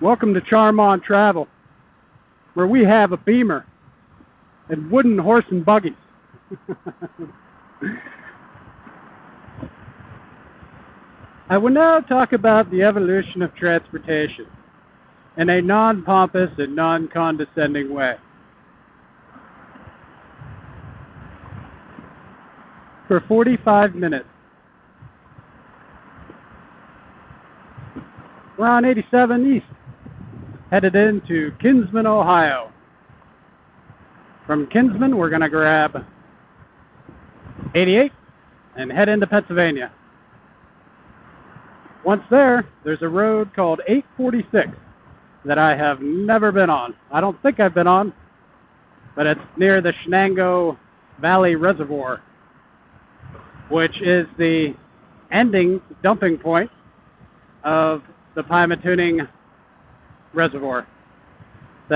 Welcome to Charmont Travel, where we have a Beamer and wooden horse and buggies. I will now talk about the evolution of transportation in a non-pompous and non-condescending way. For 45 minutes, we're on 87 East, headed into Kinsman, Ohio. From Kinsman, we're going to grab 88 and head into Pennsylvania. Once there, there's a road called 846 that I have never been on. I don't think I've been on, but it's near the Shenango Valley Reservoir, which is the ending dumping point of the Pymatuning Reservoir. So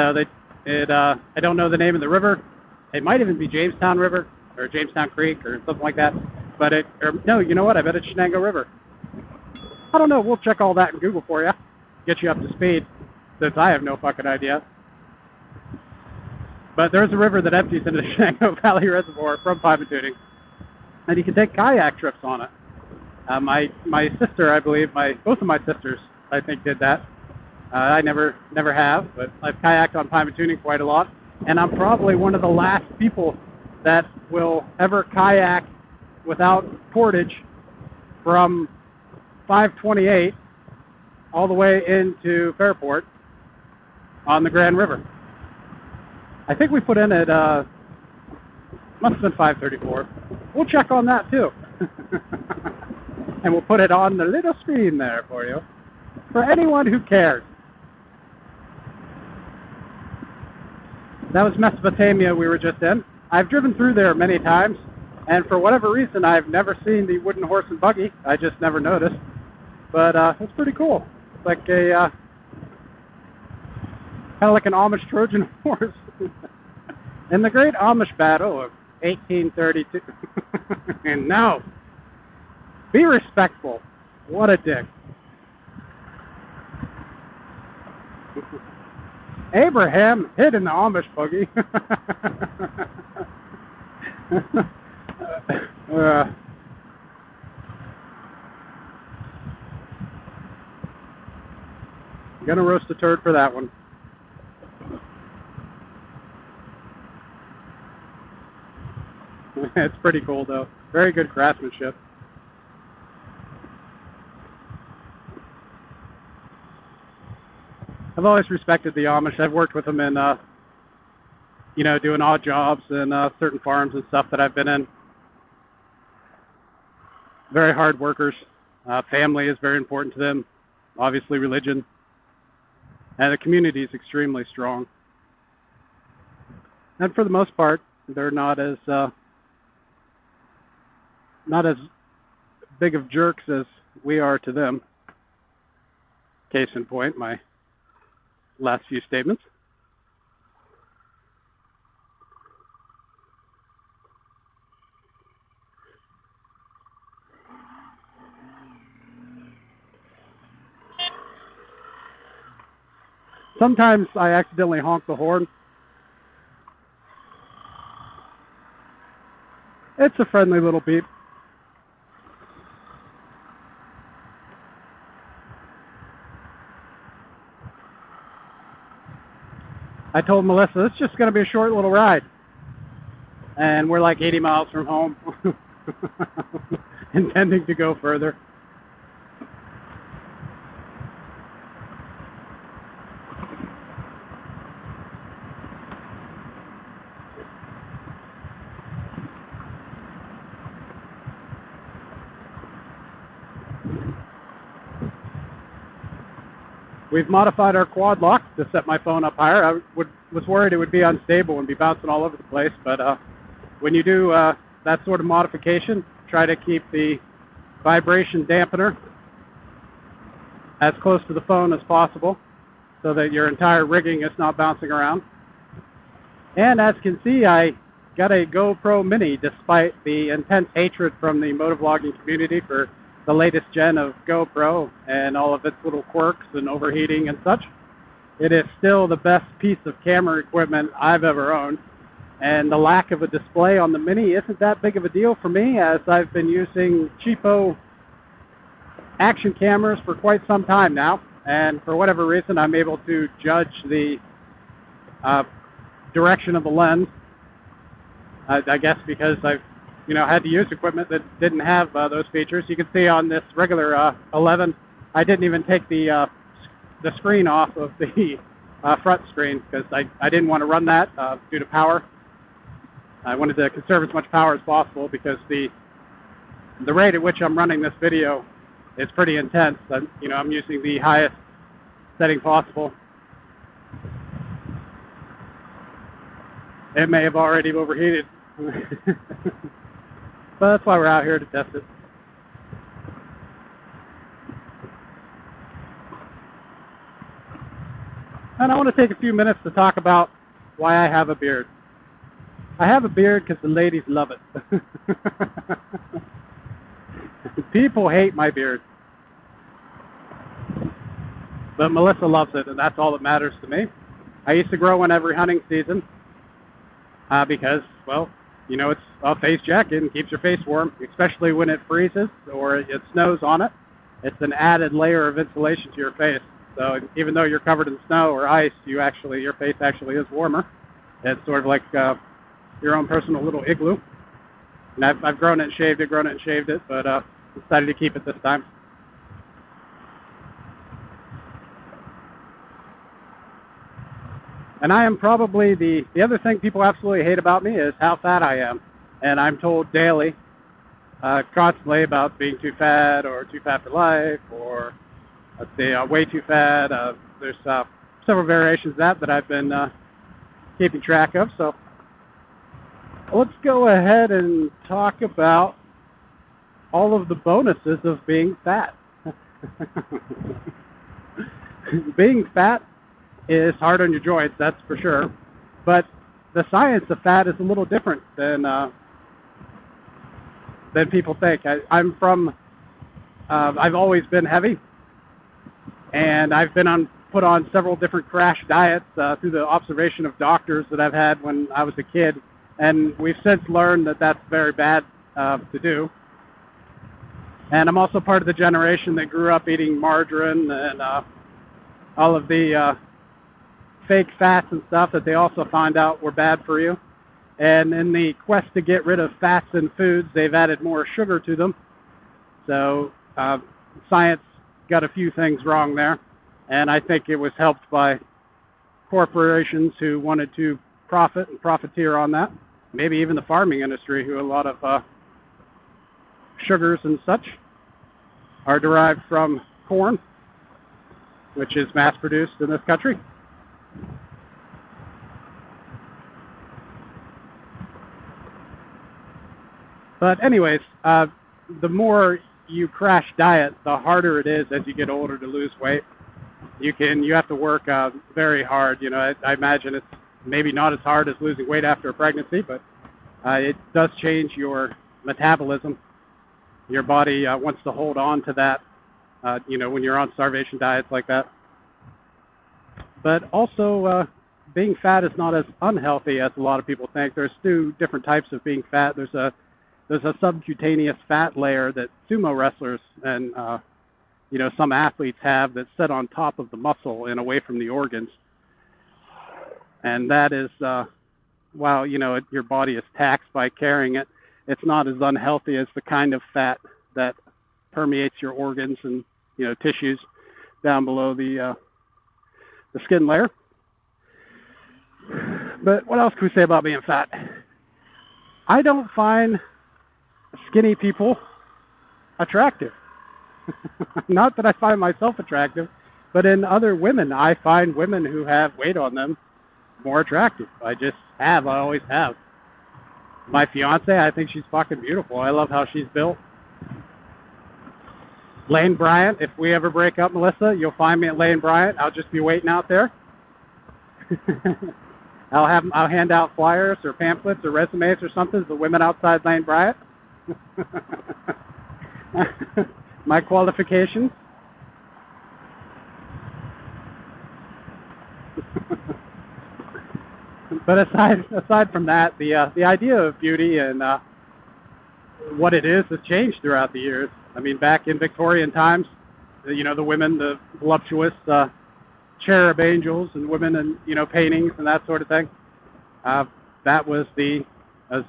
I don't know the name of the river. It might even be Jamestown River or Jamestown Creek or something like that. But no, you know what? I bet it's Shenango River. I don't know. We'll check all that in Google for you. Get you up to speed, since I have no fucking idea. But there's a river that empties into the Shenango Valley Reservoir from Pymatuning, and you can take kayak trips on it. My sister, I believe, both of my sisters, I think, did that. I never have, but I've kayaked on Pymatuning quite a lot, and I'm probably one of the last people that will ever kayak without portage from 528 all the way into Fairport on the Grand River. I think we put in at must have been 534. We'll check on that too. And we'll put it on the little screen there for you, for anyone who cares. That was Mesopotamia we were just in. I've driven through there many times, and for whatever reason, I've never seen the wooden horse and buggy. I just never noticed. But it's pretty cool. It's like kind of like an Amish Trojan horse. In the Great Amish Battle of 1832. And no, be respectful. What a dick. Abraham hid in the Amish buggy. Gonna roast a turd for that one. It's pretty cool though. Very good craftsmanship. I've always respected the Amish. I've worked with them in, doing odd jobs and certain farms and stuff that I've been in. Very hard workers. Family is very important to them. Obviously, religion. And the community is extremely strong. And for the most part, they're not as big of jerks as we are to them. Case in point, my last few statements. Sometimes I accidentally honk the horn. It's a friendly little beep. I told Melissa, it's just going to be a short little ride. And we're like 80 miles from home, intending to go further. We've modified our quad lock to set my phone up higher. I was worried it would be unstable and be bouncing all over the place, but when you do that sort of modification, try to keep the vibration dampener as close to the phone as possible so that your entire rigging is not bouncing around. And as you can see, I got a GoPro Mini despite the intense hatred from the motovlogging community for the latest gen of GoPro and all of its little quirks and overheating and such. it is still the best piece of camera equipment I've ever owned. And the lack of a display on the Mini isn't that big of a deal for me, as I've been using cheapo action cameras for quite some time now. And for whatever reason, I'm able to judge the direction of the lens. I guess because I've had to use equipment that didn't have those features. You can see on this regular 11, I didn't even take the screen off of the front screen because I didn't want to run that due to power. I wanted to conserve as much power as possible because the rate at which I'm running this video is pretty intense. I'm using the highest setting possible. It may have already overheated. But that's why we're out here to test it. And I want to take a few minutes to talk about why I have a beard. I have a beard because the ladies love it. People hate my beard. But Melissa loves it, and that's all that matters to me. I used to grow one every hunting season because, well, it's a face jacket and keeps your face warm, especially when it freezes or it snows on it. It's an added layer of insulation to your face. So even though you're covered in snow or ice, your face actually is warmer. It's sort of like your own personal little igloo. And I've grown it and shaved it, but decided to keep it this time. And I am probably the other thing people absolutely hate about me is how fat I am. And I'm told daily, constantly about being too fat or too fat for life or, let's say, way too fat. There's several variations of that I've been keeping track of. So let's go ahead and talk about all of the bonuses of being fat. Being fat is hard on your joints, that's for sure. But the science of fat is a little different than people think. I've always been heavy, and I've been put on several different crash diets through the observation of doctors that I've had when I was a kid, and we've since learned that that's very bad to do. And I'm also part of the generation that grew up eating margarine and all of the fake fats and stuff that they also found out were bad for you. And in the quest to get rid of fats in foods, they've added more sugar to them. So science got a few things wrong there. And I think it was helped by corporations who wanted to profit and profiteer on that. Maybe even the farming industry, who a lot of sugars and such are derived from corn, which is mass-produced in this country. But anyways, the more you crash diet, the harder it is as you get older to lose weight. You have to work very hard. I imagine it's maybe not as hard as losing weight after a pregnancy, but it does change your metabolism. Your body wants to hold on to that, when you're on starvation diets like that. But also, being fat is not as unhealthy as a lot of people think. There's two different types of being fat. There's a subcutaneous fat layer that sumo wrestlers and some athletes have that's set on top of the muscle and away from the organs. And that is, while your body is taxed by carrying it, it's not as unhealthy as the kind of fat that permeates your organs and tissues down below the skin layer. But what else can we say about being fat? I don't find skinny people attractive. Not that I find myself attractive, but in other women, I find women who have weight on them more attractive. I always have. My fiance, I think she's fucking beautiful. I love how she's built. Lane Bryant, if we ever break up, Melissa, you'll find me at Lane Bryant. I'll just be waiting out there. I'll hand out flyers or pamphlets or resumes or something to the women outside Lane Bryant. My qualifications. But aside from that, the idea of beauty and what it is has changed throughout the years. I mean, back in Victorian times, the women, the voluptuous cherub angels and women and, paintings and that sort of thing. That was as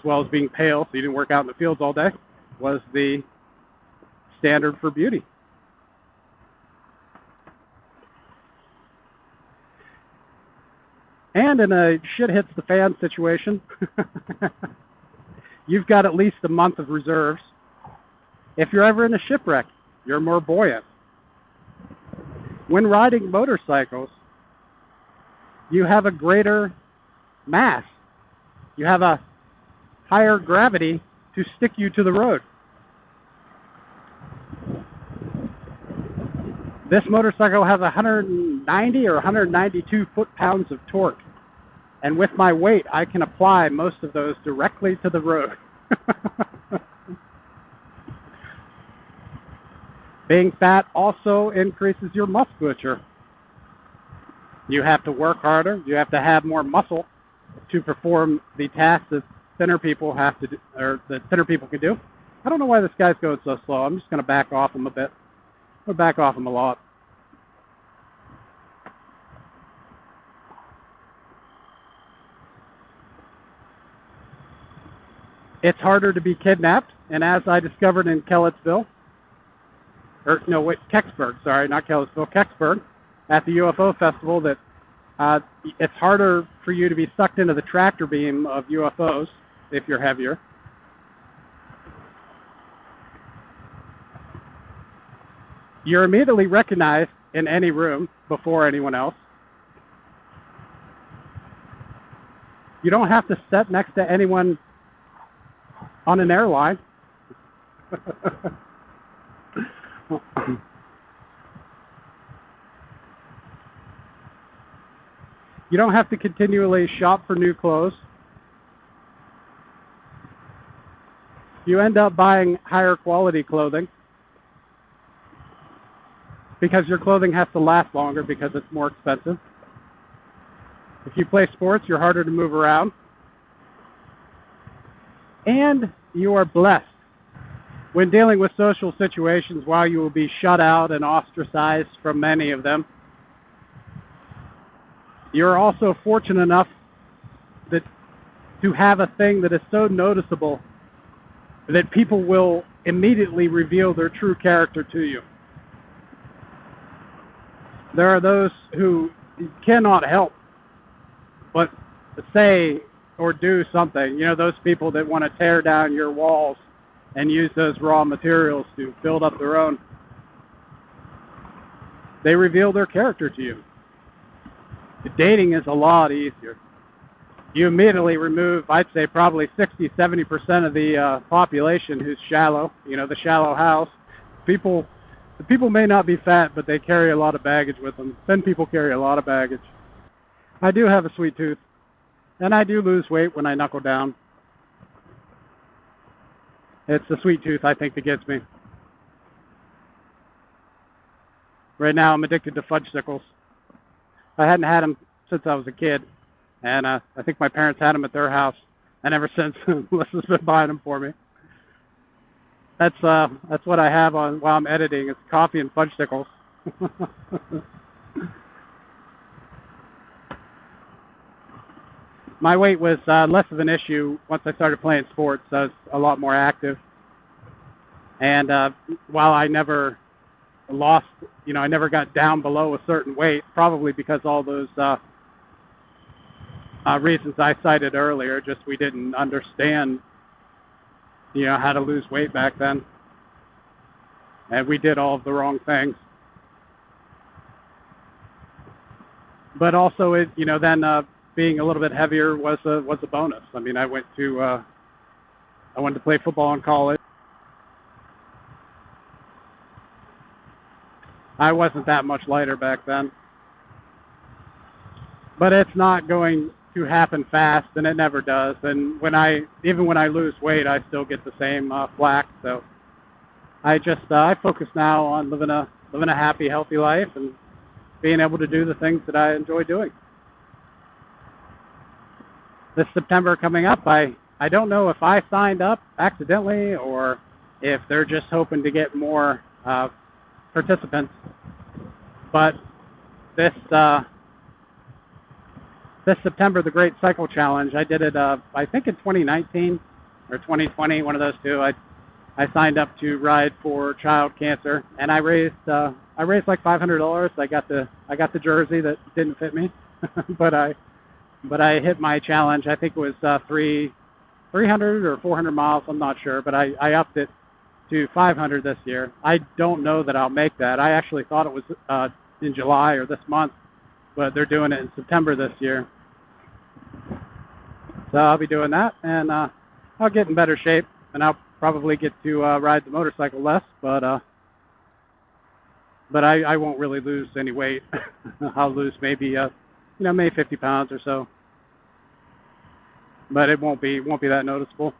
well as being pale, so you didn't work out in the fields all day, was the standard for beauty. And in a shit hits the fan situation, you've got at least a month of reserves. If you're ever in a shipwreck, you're more buoyant. When riding motorcycles, you have a greater mass. You have a higher gravity to stick you to the road. This motorcycle has 190 or 192 foot-pounds of torque. And with my weight, I can apply most of those directly to the road. Being fat also increases your musculature. You have to work harder. You have to have more muscle to perform the tasks that thinner people have to do, or that thinner people can do. I don't know why this guy's going so slow. I'm just going to back off him a bit. We'll back off him a lot. It's harder to be kidnapped, and as I discovered in Kecksburg, not Kellettsville, Kecksburg, at the UFO festival, that it's harder for you to be sucked into the tractor beam of UFOs if you're heavier. You're immediately recognized in any room before anyone else. You don't have to sit next to anyone on an airline. You don't have to continually shop for new clothes. You end up buying higher quality clothing because your clothing has to last longer because it's more expensive. If you play sports, you're harder to move around. And you are blessed. When dealing with social situations, while you will be shut out and ostracized from many of them, you're also fortunate enough to have a thing that is so noticeable that people will immediately reveal their true character to you. There are those who cannot help but say or do something. Those people that want to tear down your walls and use those raw materials to build up their own. They reveal their character to you. Dating is a lot easier. You immediately remove, I'd say, probably 60-70% of the population who's shallow. The shallow house. The people may not be fat, but they carry a lot of baggage with them. Thin people carry a lot of baggage. I do have a sweet tooth, and I do lose weight when I knuckle down. It's the sweet tooth, I think, that gets me. Right now, I'm addicted to fudgesicles. I hadn't had them since I was a kid, and I think my parents had them at their house, and ever since, Melissa's been buying them for me. That's what I have on while I'm editing. It's coffee and fudgesicles. My weight was less of an issue once I started playing sports. I was a lot more active, and while I never lost, I never got down below a certain weight, probably because all those reasons I cited earlier. Just we didn't understand, how to lose weight back then, and we did all of the wrong things. But also, then being a little bit heavier was a bonus. I mean, I went to play football in college. I wasn't that much lighter back then. But it's not going to happen fast, and it never does. And even when I lose weight, I still get the same flack. So I focus now on living a happy, healthy life and being able to do the things that I enjoy doing. this September coming up, I don't know if I signed up accidentally or if they're just hoping to get more participants. But this this September, the Great Cycle Challenge, I did it I think in 2019 or 2020, one of those two. I signed up to ride for child cancer, and I raised like $500. I got the jersey that didn't fit me, but I hit my challenge. I think it was 300 or 400 miles. I'm not sure, but I upped it to 500 this year. I don't know that I'll make that. I actually thought it was in July or this month, but they're doing it in September this year. So I'll be doing that, and I'll get in better shape, and I'll probably get to ride the motorcycle less, but I won't really lose any weight. I'll lose maybe maybe 50 pounds or so, but it won't be that noticeable.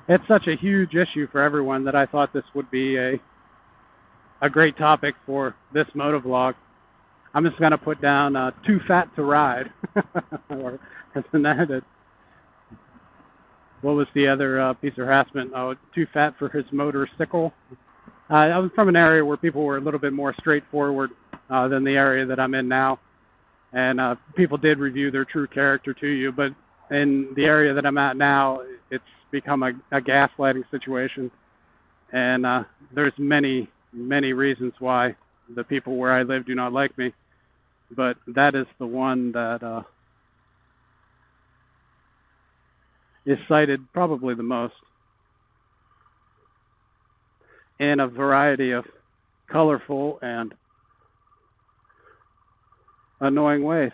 It's such a huge issue for everyone that I thought this would be a great topic for this motovlog. I'm just gonna put down too fat to ride, or isn't that it? What was the other piece of harassment? Oh, too fat for his motorcycle. I was from an area where people were a little bit more straightforward than the area that I'm in now, and people did review their true character to you. But in the area that I'm at now, it's become a gaslighting situation, and there's many reasons why the people where I live do not like me, but that is the one that is cited probably the most, in a variety of colorful and annoying ways.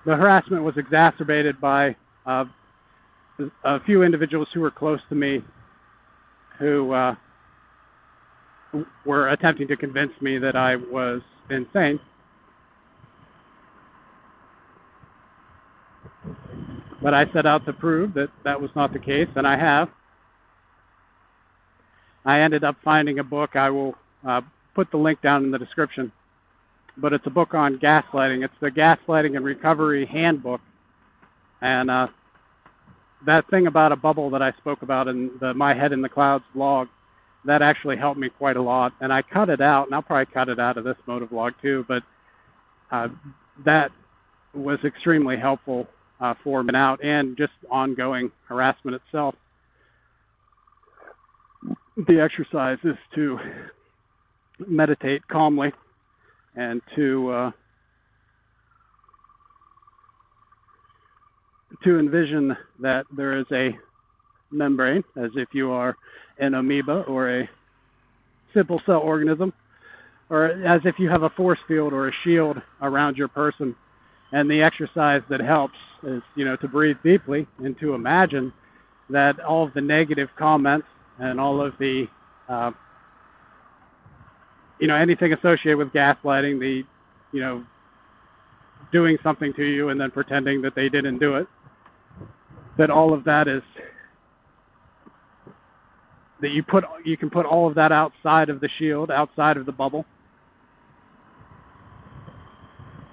The harassment was exacerbated by a few individuals who were close to me who were attempting to convince me that I was insane. But I set out to prove that that was not the case, and I have. I ended up finding a book. I will put the link down in the description. But it's a book on gaslighting. It's the Gaslighting and Recovery Handbook. And that thing about a bubble that I spoke about in the My Head in the Clouds vlog, that actually helped me quite a lot. And I cut it out, and I'll probably cut it out of this motovlog too, but that was extremely helpful for me out and just ongoing harassment itself. The exercise is to meditate calmly and to envision that there is a membrane, as if you are an amoeba or a simple cell organism, or as if you have a force field or a shield around your person. And the exercise that helps is, to breathe deeply and to imagine that all of the negative comments and all of the anything associated with gaslighting, the doing something to you and then pretending that they didn't do it, that all of that is, that you can put all of that outside of the shield, outside of the bubble,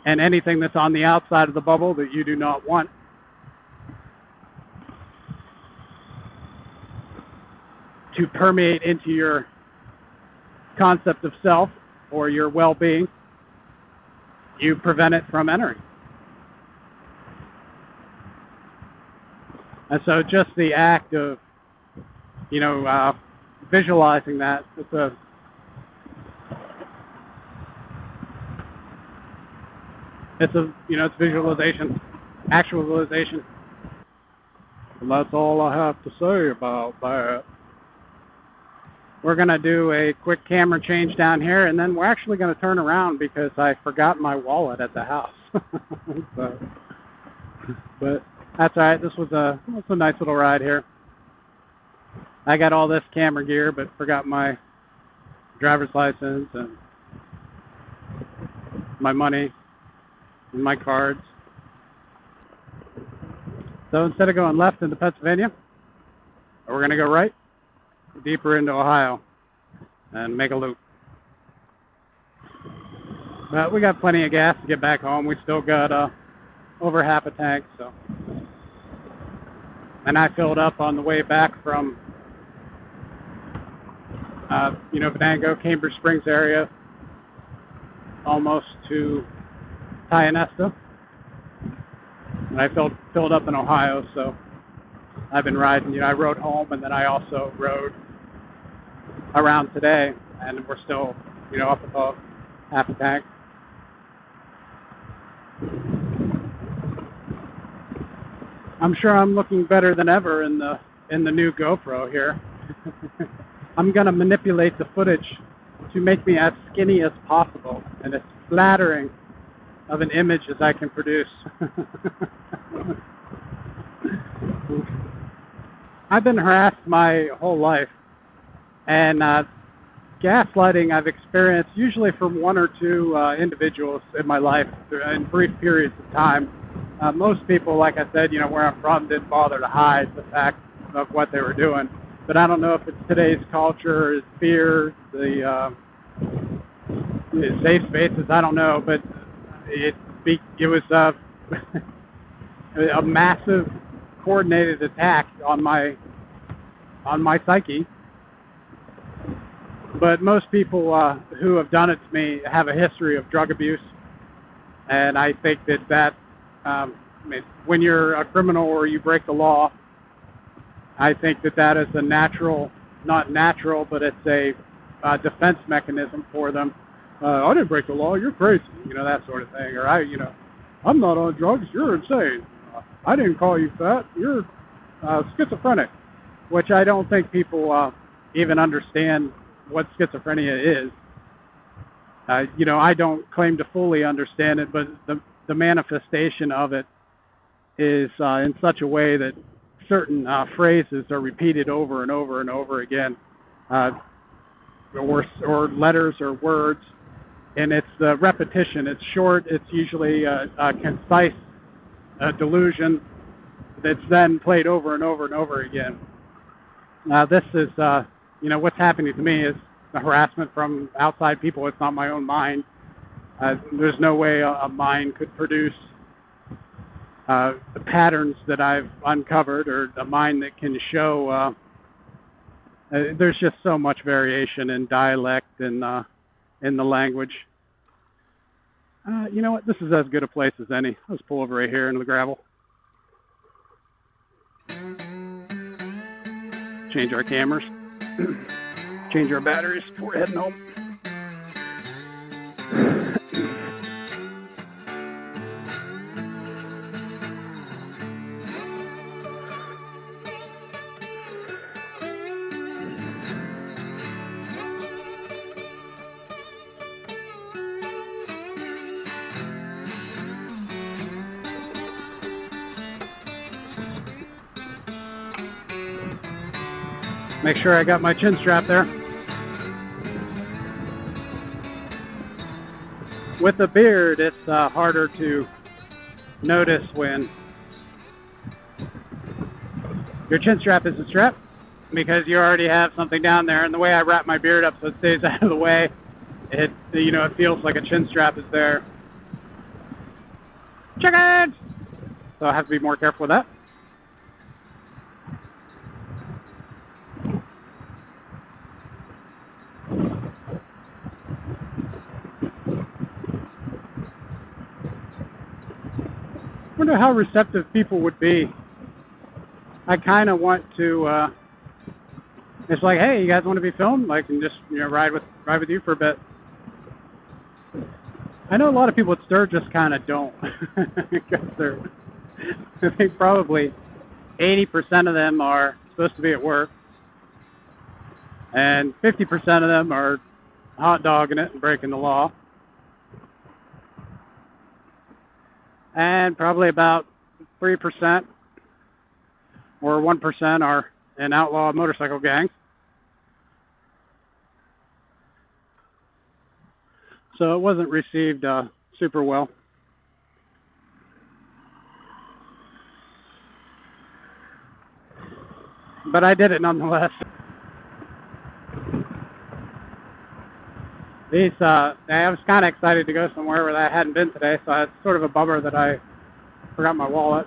and anything that's on the outside of the bubble that you do not want to permeate into your concept of self or your well-being, you prevent it from entering. And so just the act of visualizing that, it's visualization, actualization. And that's all I have to say about that. We're going to do a quick camera change down here, and then we're actually going to turn around because I forgot my wallet at the house. But that's all right. This was a nice little ride here. I got all this camera gear, but forgot my driver's license and my money and my cards. So instead of going left into Pennsylvania, we're going to go right, deeper into Ohio, and make a loop. But we got plenty of gas to get back home. We still got over half a tank, so. And I filled up on the way back from, Venango, Cambridge Springs area, almost to Tionesta. And I filled up in Ohio, so I've been riding. I rode home, and then I also rode around today, and we're still, up above half a tank. I'm sure I'm looking better than ever in the new GoPro here. I'm gonna manipulate the footage to make me as skinny as possible and as flattering of an image as I can produce. I've been harassed my whole life, and gaslighting I've experienced usually from one or two individuals in my life in brief periods of time. Most people, like I said, where I'm from, didn't bother to hide the fact of what they were doing. But I don't know if it's today's culture, it's fear, the safe spaces. I don't know, but it was a massive coordinated attack on my psyche. But most people who have done it to me have a history of drug abuse, and I think that when you're a criminal or you break the law, I think that is a not natural, but it's a defense mechanism for them. I didn't break the law, you're crazy, that sort of thing. Or I'm not on drugs, you're insane. I didn't call you fat, you're schizophrenic. Which I don't think people even understand what schizophrenia is. I don't claim to fully understand it, but the manifestation of it is in such a way that certain phrases are repeated over and over and over again, or letters or words, and it's the repetition. It's short. It's usually a concise delusion that's then played over and over and over again. This is, what's happening to me is the harassment from outside people. It's not my own mind. There's no way a mind could produce the patterns that I've uncovered, or a mind that can show. There's just so much variation in dialect and in the language. You know what? This is as good a place as any. Let's pull over right here into the gravel. Change our cameras. Change our batteries before we're heading home. Make sure I got my chin strap there. With a beard, it's harder to notice when your chin strap is a strap, because you already have something down there. And the way I wrap my beard up so it stays out of the way, it feels like a chin strap is there. Chickens! So I have to be more careful with that. I wonder how receptive people would be. I kind of want to. It's like, hey, you guys want to be filmed? I can just ride with you for a bit. I know a lot of people at Sturgis kind of don't, because I think probably 80% of them are supposed to be at work, and 50% of them are hot dogging it and breaking the law. And probably about 3% or 1% are in outlaw motorcycle gangs. So it wasn't received super well. But I did it nonetheless. I was kind of excited to go somewhere where I hadn't been today, so it's sort of a bummer that I forgot my wallet.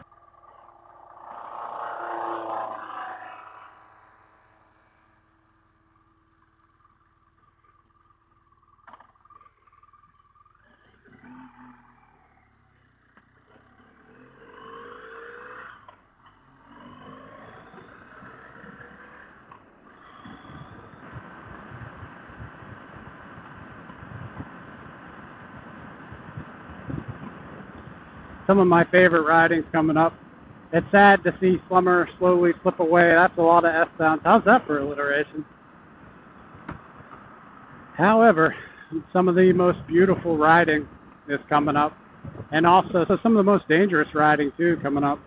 Some of my favorite riding's coming up. It's sad to see Slummer slowly slip away. That's a lot of S sounds. How's that for alliteration? However, some of the most beautiful riding is coming up. And also some of the most dangerous riding, too, coming up.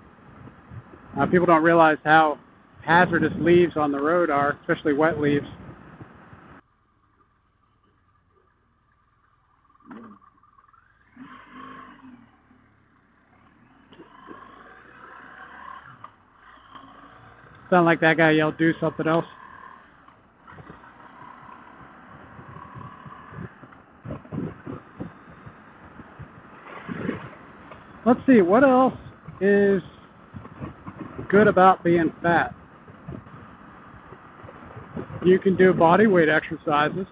People don't realize how hazardous leaves on the road are, especially wet leaves. Sound like that guy yelled, "Do something else." Let's see, what else is good about being fat? You can do body weight exercises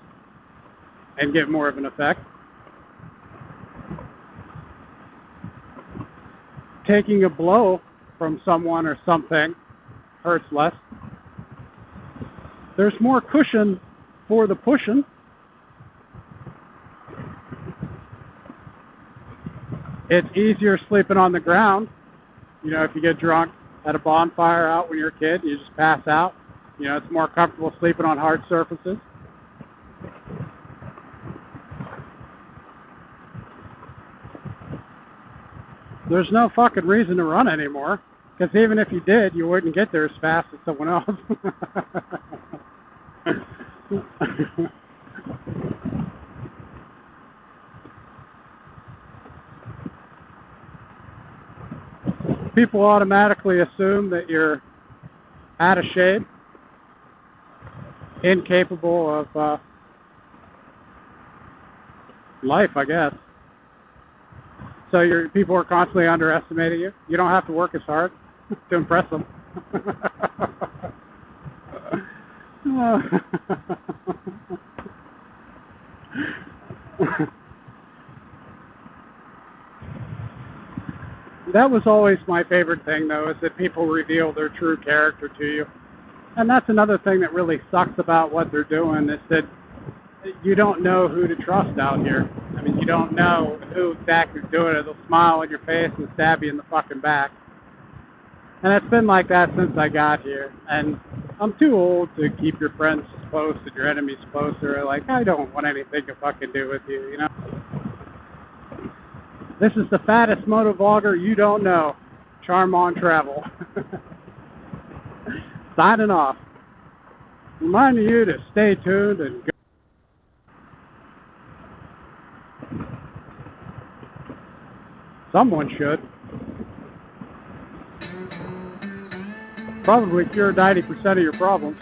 and get more of an effect. Taking a blow from someone or something hurts less. There's more cushion for the pushing. It's easier sleeping on the ground. You know, if you get drunk at a bonfire out when you're a kid, you just pass out. You know, it's more comfortable sleeping on hard surfaces. There's no fucking reason to run anymore. Because even if you did, you wouldn't get there as fast as someone else. People automatically assume that you're out of shape, incapable of life, I guess. So people are constantly underestimating you. You don't have to work as hard to impress them. That was always my favorite thing, though, is that people reveal their true character to you. And that's another thing that really sucks about what they're doing, is that you don't know who to trust out here. I mean, you don't know who exactly is doing it. They'll smile in your face and stab you in the fucking back. And it's been like that since I got here. And I'm too old to keep your friends close and your enemies closer. Like, I don't want anything to fucking do with you, you know? This is the fattest motovlogger you don't know. Charm on Travel. Signing off. Reminding you to stay tuned and go. Someone should. Probably cure 90% of your problems.